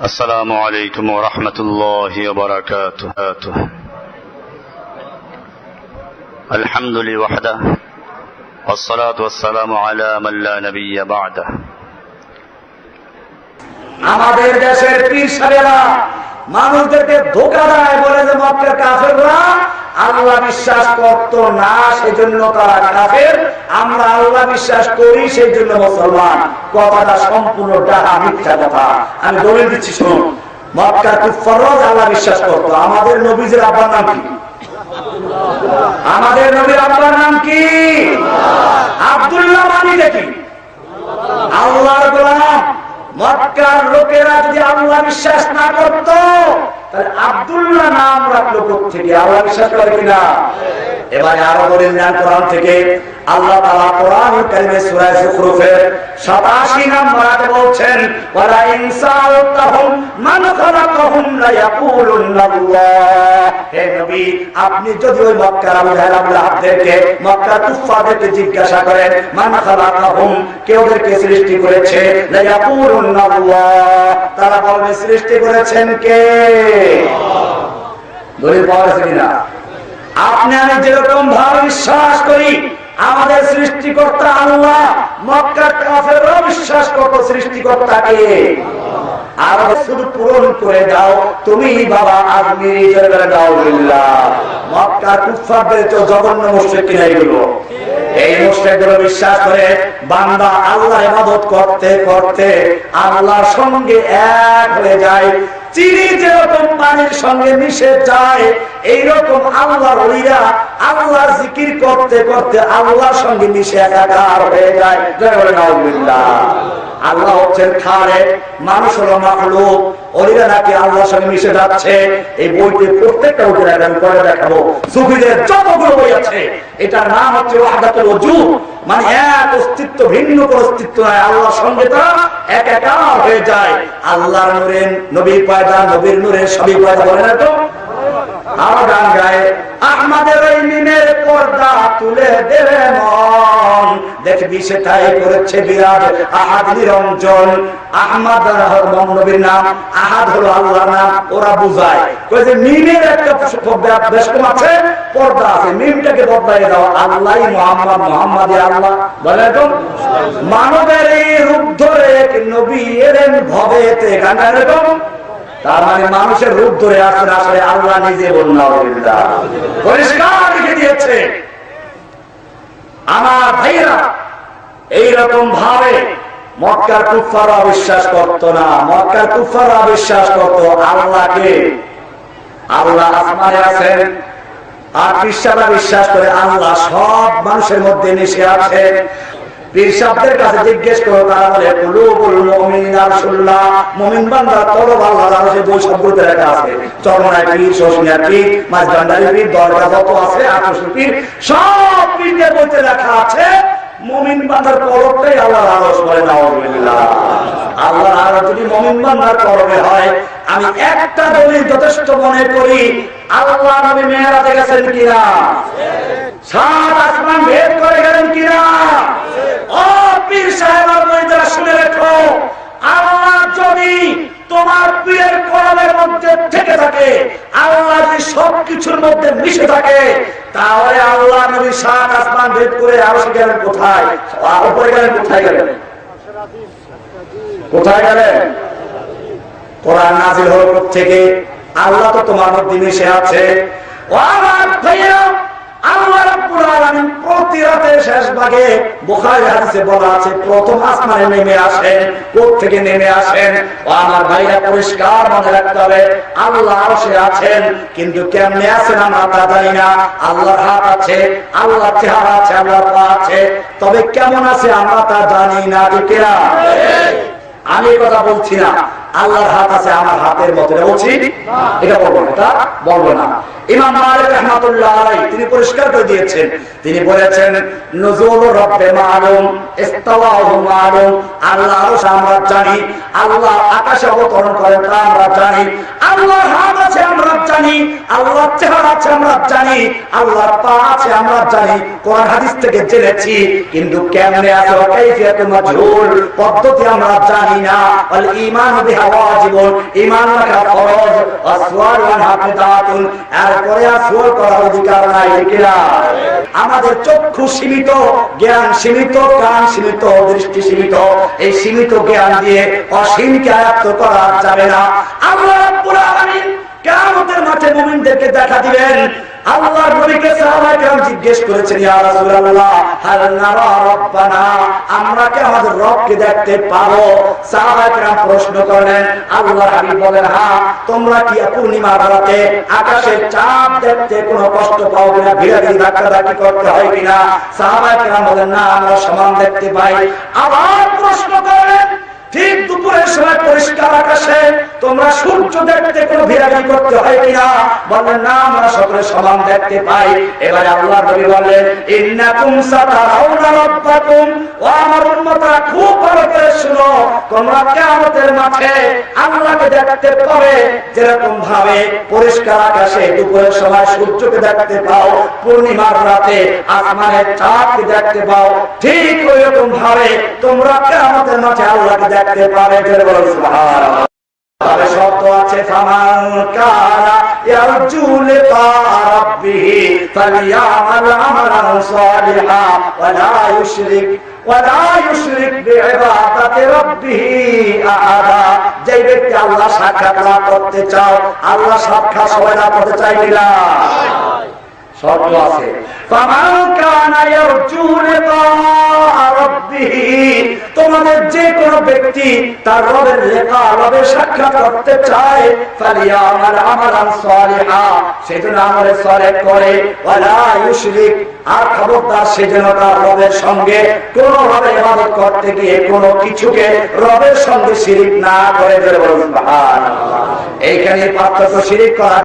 السلام عليكم ورحمة الله وبركاته. الحمد لله وحده والصلاة والسلام على من لا نبي بعده. আমাদের দেশের পীর সাহেবরা মানুষদেরকে ধোঁকা দেয়, বলে যে মক্কার কাফেররা আল্লাহ বিশ্বাস করতো না সেজন্য তারা কাফের, আমরা আল্লাহ বিশ্বাস করি সেজন্য মুসলমান। কথাটা সম্পূর্ণ ডাহা, মিথ্যা কথা। আমি দলিল দিচ্ছি, শুনুন। মক্কার কুফাররা আল্লাহ বিশ্বাস করতো। আমাদের নবীজির আব্বার নাম কি? আমাদের নবীর আব্বার নাম কি? আব্দুল্লাহ। মানে দেখি আল্লাহর গোলাম। মক্কার লোকেরা যদি আল্লাহ বিশ্বাস না করত তাহলে আব্দুল্লাহ নাম রাখলো কোথেকে? আল্লাহ বিশ্বাস করে কিনা? এবারে আরো বলেন কোরআন থেকে আল্লাহ তাআলা কোরআনুল কারীমে সূরা যুখরুফের 87 নম্বর আয়াতে বলছেন, ওয়ালা ইনসালতাহুম মান খালাকাহুম লা ইয়াকুলুল্লাহ। হে নবী, আপনি যদি ওই মক্কার আবু জাহেল আবু লাহাবদেরকে, মক্কার কুফফারদেরকে জিজ্ঞাসা করেন মান খালাকাহুম, কে ওদেরকে সৃষ্টি করেছে, লা ইয়াকুলুল্লাহ, তারা বলবে সৃষ্টি করেছেন কে? দলিল পাওয়া গেছে কিনা? আপনি আমি যেরকম ভাবে বিশ্বাস করি আমাদের সৃষ্টিকর্তা আল্লাহ, মক্কার কাফেররা বিশ্বাস করত সৃষ্টিকর্তাকে। আর শুধু পূরণ করে দাও তুমি বাবা, আজমি জেরে দাও বিল্লাহ। মক্কার কুফফারদের তো জঘন্য মুশরিক কিনা এগুলো। এই মুশরিকগুলো বিশ্বাস করে বান্দা আল্লাহর ইবাদত করতে করতে আল্লাহর সঙ্গে এক হয়ে যায়। চিনি যেরকম পানির সঙ্গে মিশে যায়, এইরকম আল্লাহর ওলিরা আল্লাহর জিকির করতে করতে আল্লাহর সঙ্গে মিশে একাকার হয়ে যায়। জয় বলে নাউজুবিল্লাহ। আল্লাহ হচ্ছেন খালেক, মানুষ হলো মাখলুক। ওলিরা নাকি আল্লাহর সঙ্গে মিশে যাচ্ছে। এই বইটি প্রত্যেকটা উঠে আমি পরে দেখাবো। সুফিদের যতগুলো বই আছে এটার নাম হচ্ছে ওয়াহদাতুল ওজুদ, মানে এক অস্তিত্ব, ভিন্ন কোন অস্তিত্ব নাই। আল্লাহর সঙ্গে তারা একাকার হয়ে যায়। আল্লাহর নূরে নবী পয়দা, নবীর নূরে সবই পয়দা, বলে না তো? আরো গান গায়, আহমদের ওই মিমের পর্দা তুলে দেবে মন, দেখবি সেটাই করেছে বিরাট আহাদ নিরঞ্জন। আহমদ নবীর নাম, আহাদ হলো আল্লাহর নাম। ওরা বুঝায় কয় যে মিমের একটা বেশকম আছে, পর্দা আছে, মিমটাকে বদলাই দাও, আল্লাহ মুহাম্মদ, মুহাম্মাদি আল্লাহ, বলে তো? মানবের এই রূপ ধরে নবী এলেন ভবেতে, গানটা এরকম। তার মানে মানুষের রূপ ধরে আসেন, আসলে আল্লাহ নিজে পরিষ্কার লিখে দিয়েছে। আমার ভাইরা এইরকম ভাবে মক্কার কুফফাররা বিশ্বাস করতো না। মক্কার কুফফাররা বিশ্বাস করতো আল্লাহকে, আল্লাহ আসমানে আছেন। আর খ্রিস্টানরা বিশ্বাস করে আল্লাহ সব মানুষের মধ্যে মিশে আছে। পীর সাহেবদের কাছে জিজ্ঞেস করো, তারা বলে কুলুবুল মুমিনিনা রাসূলুল্লাহ, মুমিন বান্দার কলব আল্লাহর আরশে দুই শব্দতে লেখা আছে। চরমনায় পীর, শোষণিয়া পীর, মাঝবান্ডারি পীর, দরগা যত আছে, আকর্ষণ পীর, সব পীরের বইতে লেখা আছে মুমিন বান্দার কলবটাই আল্লাহর আরশ, বলে নাউজুবিল্লাহ। আল্লাহর আরশ যদি মুমিন বান্দার কলবে হয়, আমি একটা দলিল যথেষ্ট মনে করি। আল্লাহ নবী মেরাজে গেছেন কিনা? সাত আসমান ভেদ করে গেলেন কিনা? ও পীর সাহেব, শুনে রেখো, আল্লাহ যদি তোমার পীরের কলমের মধ্যে থেকে থাকে, আল্লাহ যদি সবকিছুর মধ্যে মিশে থাকে, তাহলে আল্লাহ নবী সাত আসমান ভেদ করে আরশে গেলেন কোথায়? উপরে গেলেন কোথায়? গেলেন কোথায়? গেলেন কোরআন নাযিল হওয়ার পর থেকে আল্লাহ তো তোমার মধ্যে মিশে আছে। ও আমার ভাইয়া, আল্লাহ রাব্বুল আলামিন প্রতি রাতের শেষ ভাগে বুখারী হাদিসে বলা আছে প্রথম আসমানে নেমে আসেন। কোথা থেকে নেমে আসেন? ও আমার ভাইরা, পরিষ্কার মনে রাখতে হবে, আল্লাহ আরশে আছেন, কিন্তু কেমনে আছেন আমরা তা জানি না। আল্লাহর হাত আছে, আল্লাহর চেহারা আছে, আল্লাহর পা আছে, তবে কেমন আছে আমরা তা জানি না। ঠিক না? আমি কথা বলছি না আল্লাহর হাত আছে আমার হাতের মতো, এটা বলছি, এটা বলবো না, এটা বলবো না। ইমাম মালিক রাহমাতুল্লাহ আলাইহি তিনি পরিষ্কার করে দিয়েছেন, তিনি বলেছেন নুজুল রাব্বে মালুম, ইস্তাওয়াহু মালুম। আল্লাহ আরশ আমরা জানি, আল্লাহ আকাশে অবতরণ করেন তা আমরা জানি, আল্লাহর হাত আছে আমরা জানি, আল্লাহর চেহারা আছে আমরা জানি, আল্লাহর পা আছে আমরা জানি, কোরআন হাদিস থেকে জেনেছি, কিন্তু কেমনে আছে কাইফিয়াতুল মাজহুল, পদ্ধতি আমরা জানি না। আল ঈমান বিহা ওয়াজিবুন, ঈমান রাখা ফরজ, ওয়াসওয়ালু আনহা বিদআতুন, এরপরে আসওয়াল করার অধিকার নাই। কিনা আমাদের চক্ষু সীমিত, জ্ঞান সীমিত, কান সীমিত, দৃষ্টি সীমিত। এই সীমিত জ্ঞান দিয়ে অসীমকে আয়ত্ত করা যাবে না। আল্লাহ রাব্বুল আলামিন কিয়ামতের মাঠে মুমিনদেরকে দেখা দিবেন। আল্লাহর নবীকে সাহাবায়ে কেরাম জিজ্ঞেস করেছেন, ইয়া রাসূলুল্লাহ হাল নারা রাব্বানা, আমরা কি আমাদের রবকে দেখতে পাবো? সাহাবায়ে কেরাম প্রশ্ন করলেন। আল্লাহর হাবিব বলেন, হ্যাঁ। তোমরা কি পূর্ণিমার রাতে আকাশের চাঁদ দেখতে কোনো কষ্ট পাও কিনা, ভিড়াভিড়ি ধাক্কাধাক্কি করতে হয় কিনা? সাহাবায়ে কেরাম বলেন, না, আমরা সমান দেখতে পাই। আবার প্রশ্ন করলেন, ঠিক দুপুরের সময় পরিষ্কার আকাশে তোমরা সূর্য দেখতে কোনো ভিড়াভিড়ি করতে হয় কিনা? বললেন, না, আমরা সকলে সমান দেখতে পাই। এবারে আল্লাহর নবী বললেন, ইন্নাকুম সাতারাউনা রাব্বাকুম, ও আমার উম্মতরা খুব ভালো করে শুনো, তোমরা কিয়ামতের মাঠে আল্লাহকে দেখতে পাবে যেরকম ভাবে পরিষ্কার আকাশে দুপুরের সময় সূর্যকে দেখতে পাও, পূর্ণিমার রাতে আসমানের চাঁদকে দেখতে পাও, ঠিক ওইরকম ভাবে তোমরা কিয়ামতের মাঠে আল্লাহকে দেখতে পাবে। সুবহানাল্লাহ। তবে শর্ত আছে, ফামান কানা ইয়ারজু লিকা রাব্বিহি ফালইয়ামাল আমালান সালিহান ওয়ালা ইউশরিক বিইবাদাতি রাব্বিহি আহাদা। যে ব্যক্তি আল্লাহ সাক্ষাৎ লাভ করতে চাও, আল্লাহ সাক্ষাৎ সবাই লাভ করতে চাইবে না, শর্ত আছে। ফামান কানা ইয়ারজু লিকা রাব্বিহি, তোমাদের যে কোনো ব্যক্তি তার রবের লিকা, রবের সাক্ষাৎ করতে চায়, ফালিয়ামাল আমালান সালিহা, সেজন্য আমল সালেহ করে, ওয়ালা ইউশরিক, আর খবরদার সেজন্য তার রবের সঙ্গে কোন ভাবে ইবাদত করতে গিয়ে কোনো কিছুকে রবের সঙ্গে শিরিক না করে। সুবহানাল্লাহ। এইখানে পার্থক্য, শিরিক করা